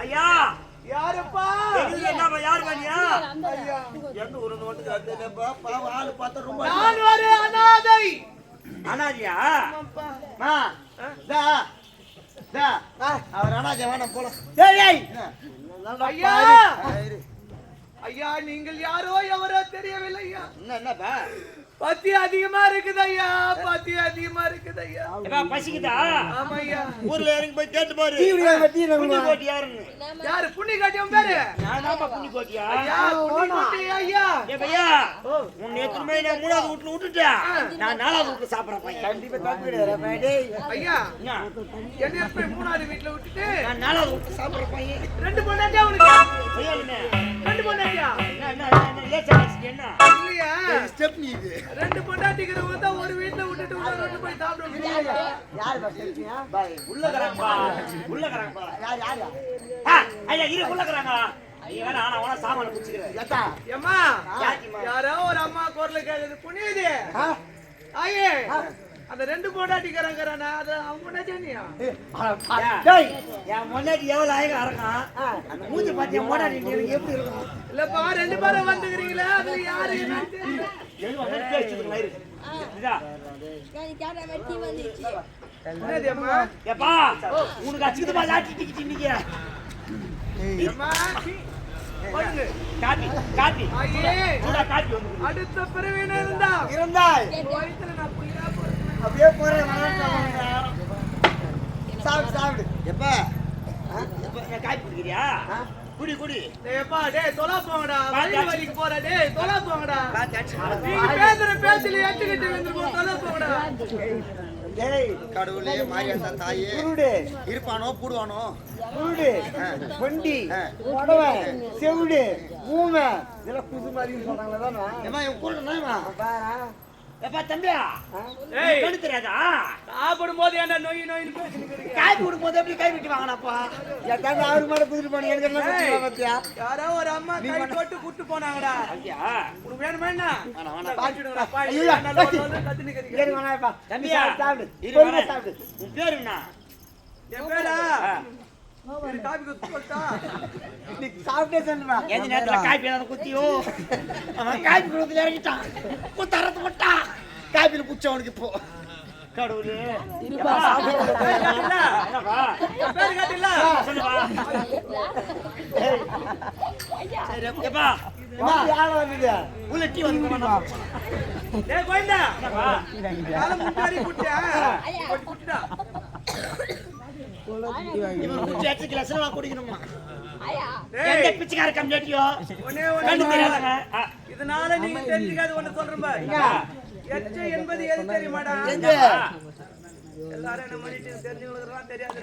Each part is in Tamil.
ஐயா யாருப்பா என்னப்பா யாரு பாண்டியா எந்த ஊரு ஆளு பார்த்தா ரொம்ப நான் ஒரு அனாதை அனாதியா அவர் அனாதை வேணாம் போலாம் ஐயா ஐயா நீங்கள் யாரோ எவரோ தெரியவில்லை ஐயா என்னப்பா பத்தி அதிகமா இருக்குது ஐயா பத்தி அதிகமா இருக்குது ஐயா பசிக்குதா ஆமா ஐயா ஊர்ல இறங்கி போய் கேட்டு பாரு புண்ணி யாருன்னு யாரு புண்ணி காட்டியும் பேரு நான்தான்ப்பா புண்ணி கோட்டியா ஐயா புண்ணி கோட்டி ஐயா ஐயா உன்னை எத்தனை மணி நான் 3வது வீட்டுல விட்டுட்டேன் நான் 4வது வீட்டுல சாப்பிடறேன் கண்டிப்பா தப்பு கிடையாது ஐயா என்ன போய் 3வது வீட்டுல விட்டுட்டு நான் 4வது வீட்டுல சாப்பிடறேன் ரெண்டு பொண்டாட்டியா உனக்கு ரெண்டு பொண்டாட்டியா என்ன இல்லையா ஸ்டெப் நீ இது ரெண்டு பொண்டாட்டிக்கிறவங்க தான் ஒரு வீட்டுல விட்டுட்டு இன்னொரு போய் சாப்பிடணும் யார் பேசுறீங்க பாய் உள்ளக்கறாங்கப்பா உள்ளக்கறாங்கப்பா யார் ஐயா இரு உள்ளக்கறாங்க ஐயா நான் அவன சாமான குச்சிக்கிறேன் ஏத்தா ஏம்மா யாரோ ஒரு அம்மா குரல் கேக்குது புனியுது ஐயே அந்த ரெண்டு பொண்டாட்டிக்கிறாங்கறானா அது அவங்க நஜனியா டேய் என் முன்னாடி எவ்வளவு ஆயக அரங்கான் அந்த மூஞ்சி பாத்தியா மோடாடி எனக்கு எப்படி இருக்கும் இல்லப்பா ரெண்டு பேரும் வந்துக்கிறீங்களா அதுல யாரு என்ன தெரியல எது வந்து பேசிட்டு இருக்கு இதா நான் கேமரா வெட்டி வந்துச்சு என்னது அம்மா ஏப்பா உனக்கு அச்சிக்குதுமா லாட்டி டிக்கி நிக்க அம்மா போடுங்க காபி காபி ஐயே சூடா காபி வந்து அடுத்த பிறவின இருந்தாய் வயித்துல நான் புளியா போறேன் அப்படியே போறேன் சாப்பிடு எப்பா நான் காபி குடிக்கிறியா குடி குடி டேய்ப்பா டேய் தொலா போங்கடா வயிறு வலிக்கு போற டேய் தொலா போங்கடா பாத்து நீங்க பேசுற பேச்சல எட்டுக்கிட்டு வந்து தொலா போங்கடா டேய் கடவுளே மாரியாத்தா தாயே குருடு இருப்பானோ புடுவானோ குருடு வண்டி உடவை செவுடு ஊமை இதெல்லாம் புது மாதிரி சொல்றாங்களே தானே ஏமா இவன் கூடனா பாரா எப்பா தம்பியா ஏய் கண்ணு தெரியாதா சாப்பிடும்போது ஏன்டா நோய் நோயின்னு பேசிக்கிறீங்க காய் குடுக்கும்போது எப்படி கை விட்டு வாங்கினாப்பா ஏத்தாங்க அவரு மேல புதுட்டு போன எனக்கு என்ன பிரச்சனை பத்தியா யாரோ ஒரு அம்மா கை போட்டு கூட்டு போனாங்கடா ஐயா உனக்கு வேணுமா என்ன வேணாம் பாத்துடுங்கடா பா ஐயோ, கத்து நிக்கிறீங்க ஏறி வேணாப்பா தம்பியா சாப்பிடு இரு பொறுமையா வரேன். சாப்பிடு உன் பேரு என்ன என் பேரா இது காபி குத்து போட்டா நீ சாப்பிட்டே சொல்லுமா எந்த நேரத்துல காய் பேராத குத்தியோ அவன் காய் குடுத்து இறங்கிட்டான் குத்தறத்து போட்டா காய்பில புடிச்ச அவனுக்கு இப்போ கடவுளே என்னப்பா என் பேர் கேட்டில சொல்லுப்பா சரி எப்பா யார வந்தது உள்ள டீ வந்து போமா டேய் கோயிந்தா என்னப்பா கால முன்னாடி குட்டியா போட்டு குட்டிடா இவன் குச்சி அடிச்சு கிளாஸ் நான் குடிக்கணுமா ஐயா எந்த டேய் பிச்சைக்கார கம்மியாட்டியோ ஒண்ணே கண்ணு ஒண்ணு தெரியாதங்க இதனால நீங்க தெரிஞ்சுக்காது ஒண்ணு சொல்றேன் பாரு எச்ச என்பது எது தெரியுமாடா எல்லாரும் என்ன பண்ணிட்டு தெரிஞ்சவங்களுக்குலாம் தெரியாது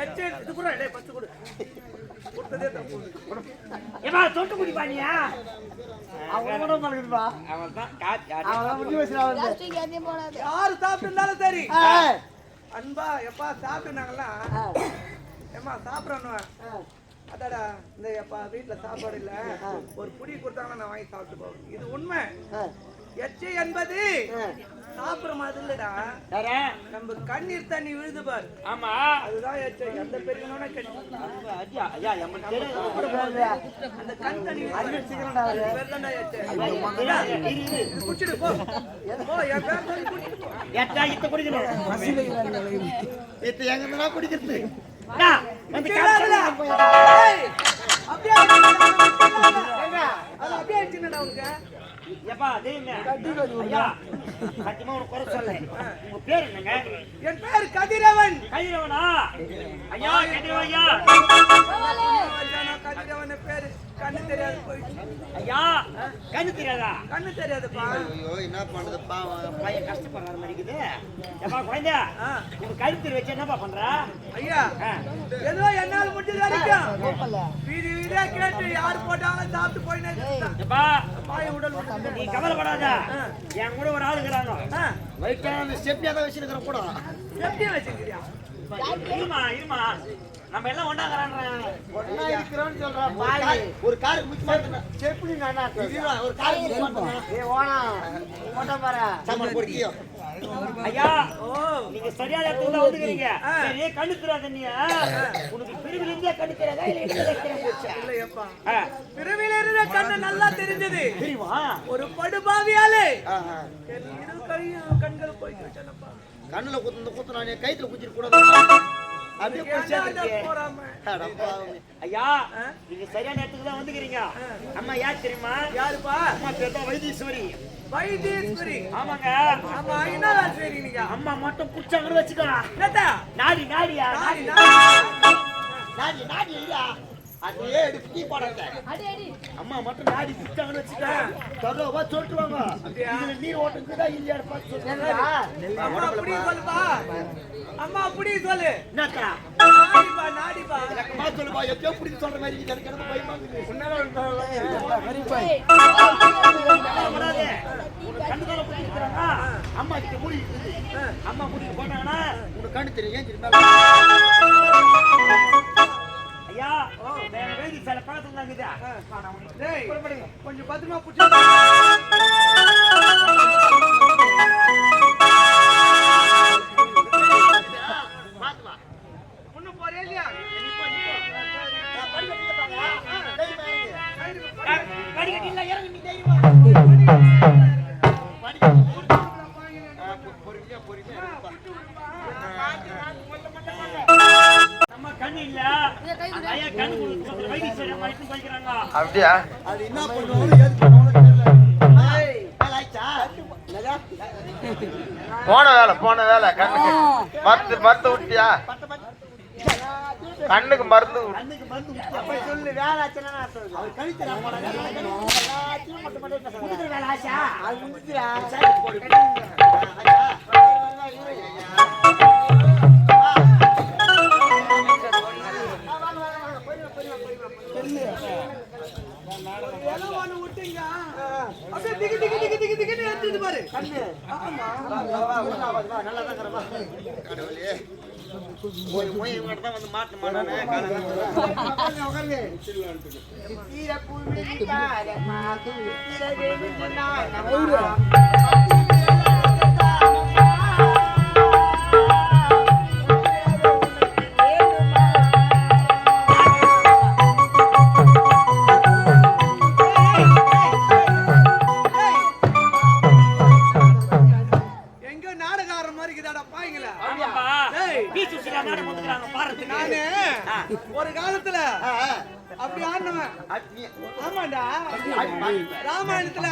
எச்ச இது கூட டேய் பத்து கொடு கொடுத்ததே தப்பு ஏமா தொட்டு குடிப்பானியா அவன் கூட மறக்குதுப்பா அவன் தான் காட் அவன் முடி வச்சுடா வந்து பிளாஸ்டிக் எதையும் போடாது யாரு சாப்பிட்டுருந்தாலும் சரி ஏய் அன்பா எப்பா சாப்பிட்டுனாங்களா ஏமா சாப்பிடணும் அதாடா இந்த எப்பா வீட்டுல சாப்பாடு இல்ல ஒரு புடி கொடுத்தாங்கன்னா நான் வாங்கி சாப்பிட்டு போவேன் இது உண்மை எச்சை என்பது சாப்பிடுற மாதிரி இல்லடா யாரே நம்ம கண்ணீர் தண்ணி விழுது பாரு ஆமா அதுதான் எச்சை எந்த பெரியவனோட ஐயா ஐயா எம்மன் அந்த கண் தண்ணி சீக்கிரம்டா அது. வெள்ளண்டா எச்சை இரு இது குடிச்சிடு போ போ என் பேர் சொல்லி குடிச்சிட்டு போ எத்தா இத்த குடிக்கணும் இத்த எங்க இருந்தா குடிக்கிறது வந்து ஏய், அப்படியே அது அப்படியே ஆயிடுச்சுடா உனக்கு எப்பா தெய்வமே ஐயா சத்தியமா உனக்கு குறை சொல்ல உங்க பேர் என்னங்க என் பேர் கதிரவன் கைரவனா ஐயா கதிரவன் ஐயா கதிரவன் பேரு கண்ணு தெரியாது போயிடுச்சு ஐயா கண்ணு தெரியாதா கண்ணு தெரியாதுப்பா ஐயோ என்ன பண்றது பாவம் பையன் கஷ்டப்படுற மாதிரி இருக்குது எப்பா குழந்தை உங்க கழுத்து வச்சு என்னப்பா பண்ற ஐயா ஏதோ என்னால் முடிஞ்சது வரைக்கும் வீதி வீதியா கேட்டு யார் போட்டாலும் சாப்பிட்டு போயினே எப்பா பாய உடல் விட்டு நீ கவலைப்படாத என் கூட ஒரு ஆள் இருக்கிறாங்க வயிற்றான ஸ்டெப் ஏதாவது வச்சிருக்கிற கூட எப்படி வச்சுக்கிறியா இருமா இருமா நம்ம எல்லாம் ஒண்ணாங்கறான்றேன். ஒண்ணா இருக்கிறோம்னு சொல்றான் பாய். ஒரு காருக்கு முக்கியமா செப்புனி நானா ஒரு காருக்கு முக்கியமா ஏய் ஓனா ஓட்ட பாரு சாமான் போடுறியோ ஐயா நீங்க சரியான இடத்துல தான் வந்துக்கிறீங்க. சரி கண்ணு தெரியாத நீ உனக்கு பிரிவில் இருந்தே கண்ணு தெரியாதா இல்ல இடத்துல தெரியாம போச்சா? இல்லையப்பா பிறவில இருந்த கண்ணு நல்லா தெரிஞ்சது. தெரியுமா? ஒரு படுபாவியாலே இரு கண்கள் போயிட்டு வச்சனப்பா. கண்ணுல குத்து நான் கைத்துல குத்திர கூடாது. அப்படியே போறாம ஐயா நீங்க சரியான இடத்துக்கு தான் வந்துக்கிறீங்க. அம்மா யார் தெரியுமா? யாருப்பா? அம்மா பேர் தான் வைத்தீஸ்வரி. வைத்தீஸ்வரி. ஆமாங்க. ஆமா என்னடா சரி நீங்க அம்மா மட்டும் புடிச்சாங்கன்னு வச்சுக்கோ. என்னடா நாடி நாடியா நாடி நாடி நாடி இல்லையா அதே எடுத்து டீ போடாத. அடி அடி அம்மா மட்டும் நாடி புடிச்சாங்கன்னு வச்சுக்கோ. தரோவா சொல்லிட்டுவாங்க. இதுல நீர் ஓட்டுக்குதா இல்லையா பார்த்து சொல்லுங்க. அம்மா அப்படி சொல்லுப்பா. அம்மா அப்படி சொல்லு. என்னக்கா? நாடிப்பா நாடிப்பா. அம்மா சொல்லுப்பா எப்போ புடிச்சு சொல்ற மாதிரி எனக்கு எனக்கு பயமா இருக்குது. உன்னால வெரி பாய் வராதே. கண்ணுல புடிச்சுறாங்க. அம்மா கிட்ட முடி அம்மா முடி போட்டாங்கன்னா உனக்கு கண்ணு தெரியும். ஏன் தெரியுமா? ஐயா வேற வேதி சில பழக்கம் தான் இருக்குது. டேய் கொஞ்சம் பத்திரமா புடிச்சு பாத்து வா. முன்ன போறே இல்லையா? படிக்கட்டு இல்ல இறங்கி நீ தைரியமா நம்ம கண்ணு இல்ல ஐயா கண்ணு கொடுத்து வைத்தீஸ்வரி அம்மா இட்டு போய்க்கிறாங்க. அப்படியா? அது என்ன பண்ணுவோம் ஏது பண்ணுவோம் தெரியல. ஏய் லைச்சா போன வேலை கண்ணுக்கு மருந்து விட்டியா? கண்ணுக்கு மருந்து கண்ணுக்கு மருந்து அப்ப சொல்லு வேலை ஆச்சுன்னா நான் சொல்றேன் அவர் கழிச்சறா போறாங்க. எல்லாத்தையும் மட்டும் மட்டும் முடிக்கிற வேலை ஆச்சா? அது முடிஞ்சிரா சரி போடு. எலவான விட்டீங்க அப்படியே திகி திகி திகி திகி திகின்னு எடுத்துட்டு பாரு. ஆமா நல்லா தான் கரமா கடவுளே ஒரு மொய் மட்டும் தான் வந்து மாட்ட மாட்டானே உட்காருங்க தீர புள்ளி பாரமா தீர வேணும்னா ஒரு காலத்துல அப்படி ஆடுனவன். ஆமாண்டா ராமாயணத்துல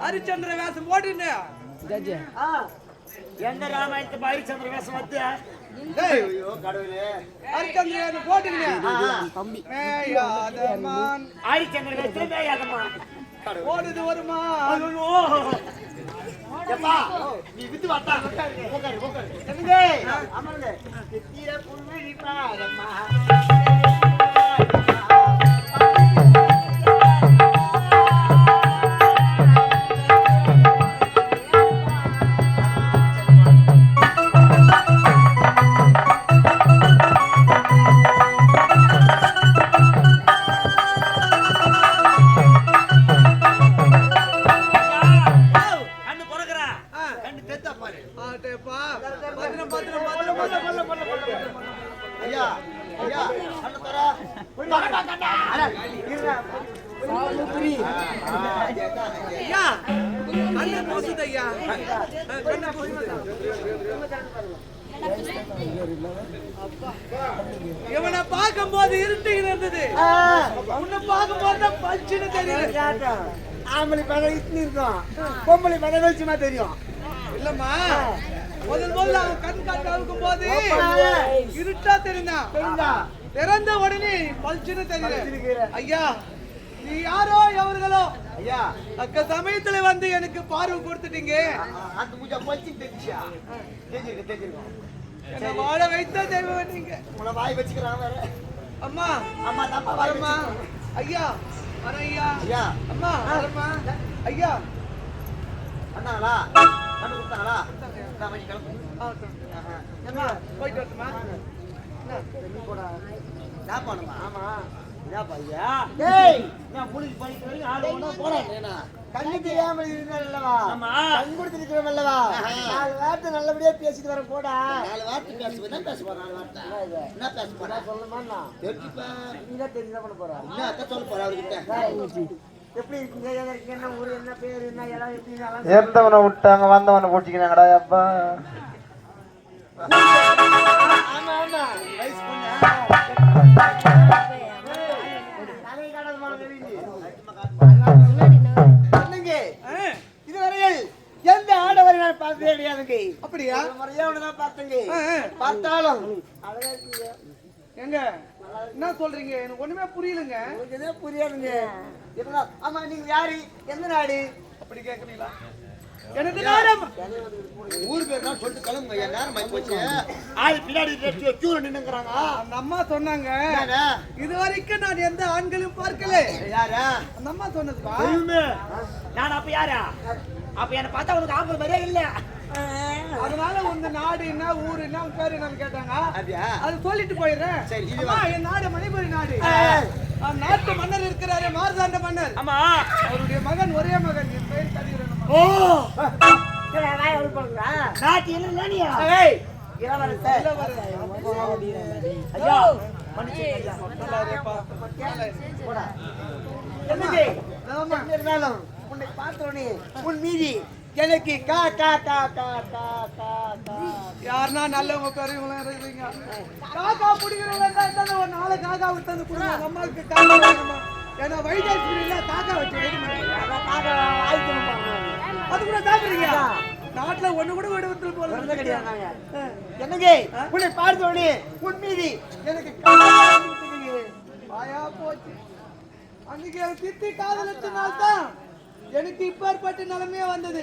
ஹரிச்சந்திர வேஷம் போட்டுன்னு எந்த ராமாயணத்து ஹரிச்சந்திர வேஷம் வந்து ஹரிச்சந்திர வேஷம் போட்டுன்னு ஹரிச்சந்திர வேஷத்துல மேயாதம்மா ஓடுது வருமா நீ வித்து வாட்டா உட்காரு அமர்ந்து தீர புள்ளி பாரமா இவனை பார்க்கும் போது இருட்டு இருந்தது. உன்னை பார்க்கும் போது பச்சுன்னு தெரியுது. ஆம்பளை படம் இட்லி இருக்கும் பொம்பளை படம் வெளிச்சமா தெரியும் இல்லம்மா முதல்ல அவன் கண் காட்டு அவுக்கும் போது இருட்டா தெரிந்தான். திறந்த உடனே பச்சுன்னு தெரியுது. ஐயா நீ யாரோ எவர்களோ ஐயா அக்க சமயத்துல வந்து எனக்கு பார்வை கொடுத்துட்டீங்க. அந்த முஜா பச்சி தெரிஞ்சியா தெரிஞ்சிருக்கும் என்ன வாழ வைத்தா தெய்வம் நீங்க. உன வாய் வச்சுக்கிறான் வேற. அம்மா அம்மா தப்பா வரமா. ஐயா வர ஐயா. ஐயா அம்மா வரமா. ஐயா அண்ணாங்களா கண்டு கொடுத்தாங்களா நான் வண்டி கிளம்பு ஏம்மா, போயிட்டு வரட்டுமா? நான் போனமா ஆமா என்ன பையா டேய் நான் புடிச்சு பண்ணிட்டு வரீங்க ஆளு ஒண்ணா போறேன் கண்ணு தெரியாம இருந்தாலவா ஆமா கண் கொடுத்து நிக்கிறோம் அல்லவா 4 வார்த்தை நல்லபடியா பேசிட்டு வர போடா 4 வார்த்தை பேசுவதா பேச போறா 4 வார்த்தை என்ன பேச போறா சொல்லணுமா நான் தெரிஞ்சுப்பா நீ தான் தெரிஞ்சா பண்ண போறா என்ன அத சொல்ல போறா அவர்கிட்ட எப்படி இருக்கீங்க ஏதா இருக்கீங்க என்ன ஊரு என்ன பேர் என்ன எல்லாம் எப்படி எல்லாம் இருந்தவனை விட்டாங்க வந்தவனை பிடிச்சிக்கிறாங்கடா அப்பா ஆமா ஆமா வயசு பொண்ணு நாளை காடாத மாதிரி என்னங்க இதுவரையில் எந்த ஆடவரை நான் பார்த்ததே கிடையாதுங்க அப்படியா? முறையா ஒண்ணுதான் பார்த்தேங்க பார்த்தாலும் அழகா இருக்கீங்க எங்க என்ன சொல்றீங்க? எனக்கு ஒண்ணுமே புரியலங்க. உங்களுக்கு எதே புரியாதுங்க என்ன ஆமா நீங்க யாரு எந்த நாடு அப்படி கேக்குறீங்களா? எனக்கு நேரம் ஊர் பேர் தான் சொல்லிட்டு கிளம்புங்க என் நேரம் ஆகி போச்சு ஆள் பின்னாடி கியூல நின்னுங்கறாங்க அந்த அம்மா சொன்னாங்க யாரா இதுவரைக்கும் நான் எந்த ஆண்களையும் பார்க்கல. யாரா அந்த அம்மா சொன்னதுப்பா. நான் அப்ப யாரா அப்ப என்ன பார்த்தா உனக்கு ஆம்பளை மாதிரியே இல்ல அதனால உங்க நாடு என்ன ஊரு என்ன உங்க பேரு என்னன்னு கேட்டாங்க. அப்படியா அது சொல்லிட்டு போயிடுறேன். சரி, இது அம்மா, என் நாடு மணிபுரி நாடு. நாட்டு மன்னர் இருக்கிறாரு மார்தாண்ட மன்னர். ஆமா அவருடைய மகன் ஒரே மகன் என் பெயர் கதிரவன். ஓ சரி வாய் ஒரு போடுறா நாட்டி என்ன நீயா ஏய் இளவரசர் ஐயா மன்னிச்சு ஐயா போடா என்னங்க நாம இருந்தாலும் உன்னை பார்த்தோனே உன் மீதி எனக்கு கா கா கா கா கா கா கா யாருன்னா நல்லவங்க பெரியவங்க இருக்கீங்க. காக்கா பிடிக்கிறவங்க இருந்தா ஒரு நாளை காக்கா விட்டு வந்து கொடுங்க. அம்மாவுக்கு காக்கா வேணுமா? ஏன்னா வைத்தியர் இல்ல காக்கா வச்சு வைக்க மாட்டேங்க. அது கூட சாப்பிடுறீங்க. நாட்டுல ஒண்ணு கூட விடுவதில் போல கிடையாது என்னங்க உன்னை பார்த்தோனே உன் மீதி எனக்கு ஆயா போச்சு. அன்னைக்கு எனக்கு திட்டி காதலிச்சனால தான் எனக்கு இப்பேற்பட்ட நிலைமையே வந்தது.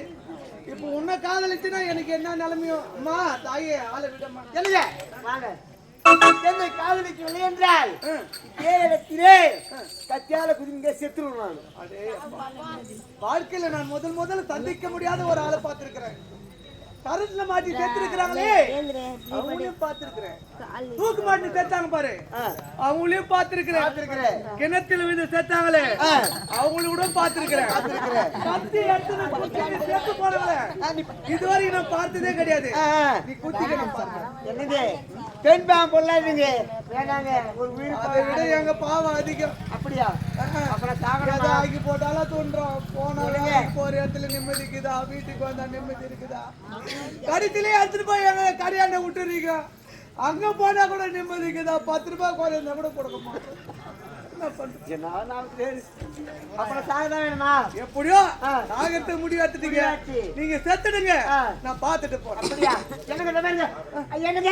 இப்ப உன்னை காதலிச்சுனா எனக்கு என்ன நிலைமையோ? அம்மா தாயே ஆளை விடம்மா. என்னங்க வாங்க என்னை காதலிக்கவில்லை என்றால் இடத்திலே கத்தியால குதிங்க செத்துருவான் அடே அம்மா. வாழ்க்கையில நான் முதல்ல சந்திக்க முடியாத ஒரு ஆளை பார்த்திருக்கிறேன். கருத்துல மாட்டி செத்துருக்கிறாங்களே அவங்களையும் பார்த்திருக்கிறேன். தூக்கு மாட்டி செத்தாங்க பாரு அவங்களையும் பார்த்திருக்கிறேன். கிணத்துல விழுந்து செத்தாங்களே அவங்களையும் கூட பார்த்திருக்கிறேன். கத்தி எடுத்து குத்திட்டு செத்து போனவங்களே இதுவரைக்கும் நான் பார்த்ததே கிடையாது. நீ குத்திக்கணும் பாருங்க. என்னங்க பெண் பாம்பு பொல்லாதீங்க வேணாங்க ஒரு வீடு அதை விட எங்க பாவம் அதிகம். அப்படியா அப்புறம் சாகணும் எதை ஆக்கி போட்டாலும் தோன்றோம். போனாலும் போற இடத்துல நிம்மதிக்குதா? வீட்டுக்கு வந்தா நிம்மதி இருக்குதா? கடித்திலே எடுத்துட்டு போய் எங்க கடையாண்ட விட்டுறீங்க. அங்க போனா கூட நிம்மதிக்குதா? 10 ரூபாய் குறைந்தா கூட கொடுக்க மாட்டோம். என்ன பண்றது? அப்புறம் சாகதான் வேணுமா? எப்படியோ சாகத்தை முடிவு எடுத்துட்டீங்க. நீங்க செத்துடுங்க நான் பார்த்துட்டு போறேன். அப்படியா எனக்கு இந்த மாதிரி என்னங்க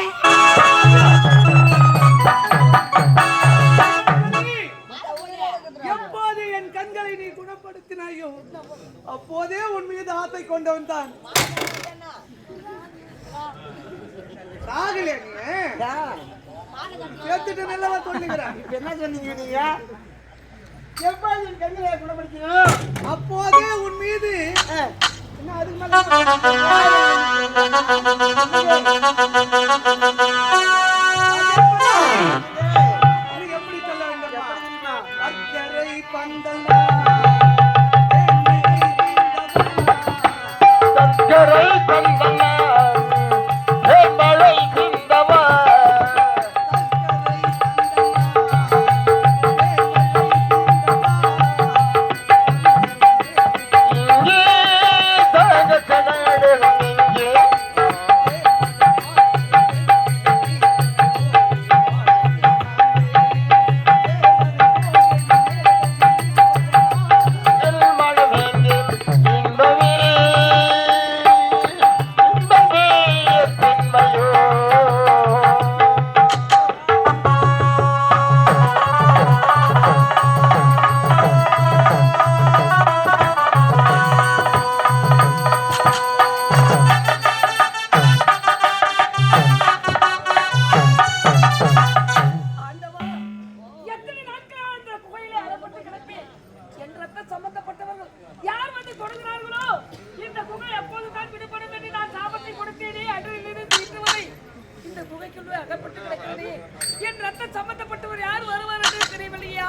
எப்போது என் கண்களை நீ குணப்படுத்தினாயோ அப்போதே உன் மீது ஆசை கொண்டவன் தான். சாகலையா நீ? சேர்த்துட்டு நல்லவா சொல்லுகிறேன். என்ன சொன்னீங்க நீங்க எப்போது என் கண்களை குணப்படுத்தினோம் அப்போதே உன் மீது என்ன அதுக்கு மேல அதுக்கு எப்படி சொல்ல வேண்டுமா? அக்கறை பந்தல் சக்கரை தந்தனா மழை சிந்தவா இங்கே தங்க சடாடு இங்கே மழை வேண்டி இன்பமே இன்பமே பெண்மையோ ஆண்டவா, எத்தனை நாட்களாக இந்த குகையிலே அகப்பட்டு கிடப்பேன். என் ரத்த சம்பந்தப்பட்டவர்கள் யார் வந்து தொடங்கினார்களோ இந்த குகை எப்போது தான் விடுபடும் இந்த குகைக்குள்ளே அகப்பட்டு கிடக்கிறது. என் ரத்தம் சம்பந்தப்பட்டவர் யார் வருவார் என்று தெரியவில்லையே.